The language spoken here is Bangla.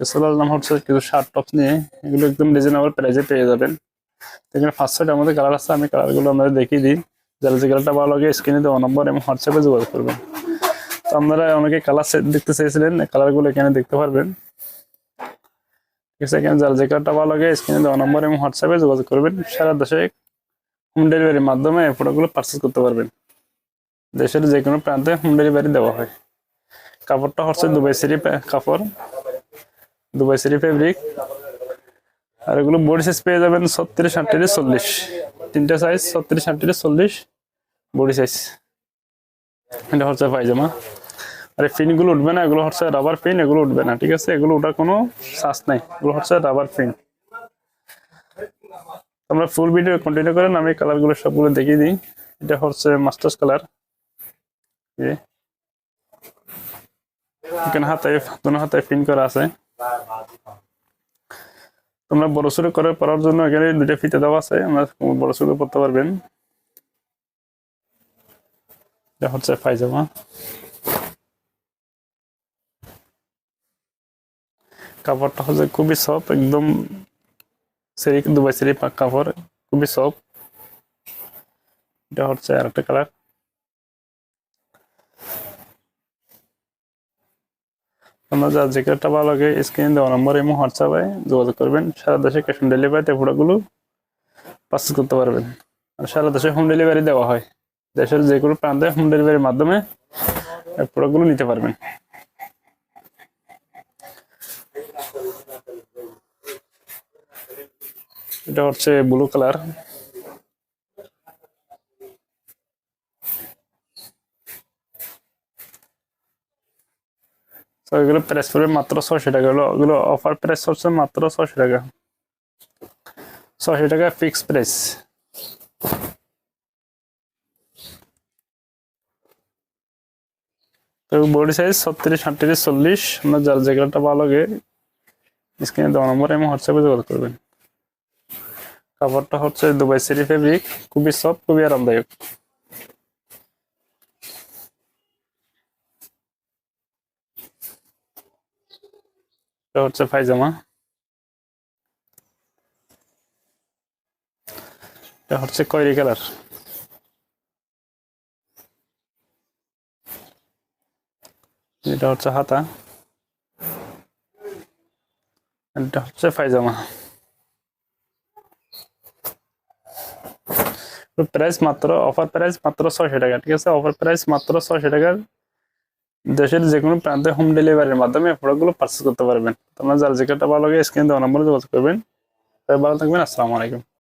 চলে আসলাম হচ্ছে কিছু শার্ট টপস নিয়ে। এগুলো একদম রিজনেবল প্রাইসে পেয়ে যাবেন। এখানে 5-6টার মধ্যে কালার আছে, আমি কালারগুলো আপনাদের দেখিয়ে দিই। যারা যে কালারটা ভালো লাগে স্ক্রিনে দেওয়া নম্বর এবং হোয়াটসঅ্যাপে যোগাযোগ করবেন। তো আপনারা অনেকে কালার সেট দেখতে চেয়েছিলেন, কালারগুলো এখানে দেখতে পারবেন। ঠিক আছে, এখানে যারা যে কালারটা ভালো লাগে স্ক্রিনে দেওয়া নম্বর এবং হোয়াটসঅ্যাপে যোগাযোগ করবেন। সারা দেশে হোম ডেলিভারির মাধ্যমে এই প্রোডাক্টগুলো পারচেস করতে পারবেন। দেশের যে কোনো প্রান্তে হোম ডেলিভারি দেওয়া হয়। কাপড়টা হচ্ছে দুবাই সেরি কাপড়, দুবাই সেরি ফেব্রিক। আর এগুলো বডি সাইজ পেয়ে যাবেন 36, 38, 40, তিনটা সাইজ 36, 38, 40 বডি সাইজ। এটা হচ্ছে পায়জামা। আর এই ফিন গুলো উঠবে না, এগুলো হচ্ছে রাবার ফিন, এগুলো উঠবে না। ঠিক আছে, এগুলো ওঠার কোনো চান্স নাই, এগুলো হচ্ছে রাবার ফিন। আমরা ফুল ভিডিও কন্টিনিউ করেন, আমি কালার গুলো সবগুলো দেখিয়ে দিই। এটা হচ্ছে মাস্টার্স কালার। এখানে হাতে দুনো হাতে ফিন করা আছে। তোমরা বড় সড়ো করে পরার জন্য এখানে দুইটা ফিতে দেওয়া আছে, আমরা বড় সড়ো পরতে পারবেন। এটা হচ্ছে পায়জামা। কাপড়টা হচ্ছে খুবই সফট, একদম সেরি দুবাই সেরি কাপড়, খুবই সফট। এটা হচ্ছে আরেকটা কালার। আপনার যার যে কালারটা ভালো লাগে স্ক্রিনে দেওয়া নম্বর এবং হোয়াটসঅ্যাপে যোগাযোগ করবেন। সারা দেশে ক্যাশ অন ডেলিভারিতে প্রোডাক্টগুলো পারচেজ করতে পারবেন। আর সারা দেশে হোম ডেলিভারি দেওয়া হয়। দেশের যে কোনো প্রান্তে হোম ডেলিভারির মাধ্যমে প্রোডাক্টগুলো নিতে পারবেন। এটা হচ্ছে ব্লু কালার। তো এগুলো প্রাইস পড়বে মাত্র 600 টাকা। এগুলো অফার প্রাইস হচ্ছে মাত্র 600 টাকা। 600 টাকা ফিক্স প্রাইস। তো বডি সাইজ 36, 38, 40। আপনার যার যে কালারটা ভালো লাগে স্ক্রিনে দেওয়া নম্বর এবং হোয়াটসঅ্যাপে যোগাযোগ করবেন। কাপড়টা হচ্ছে দুবাই সেরি ফেব্রিক, খুবই সফট, খুবই আরামদায়ক। এটা হচ্ছে পায়জামা। এটা হচ্ছে খয়েরি কালার। এটা হচ্ছে হাতা। এটা হচ্ছে পায়জামা। প্রাইস মাত্র অফার প্রাইস মাত্র 600 টাকা। ঠিক আছে, অফার প্রাইস মাত্র 600 টাকার। দেশের যে কোনো প্রান্তে হোম ডেলিভারির মাধ্যমে প্রোডাক্টগুলো পারচেজ করতে পারবেন। তোমরা যার যে কালারটা ভালো লাগে স্ক্রিনে দেওয়া নম্বরে যোগাযোগ করবেন। ভালো থাকবেন, আসসালামু আলাইকুম।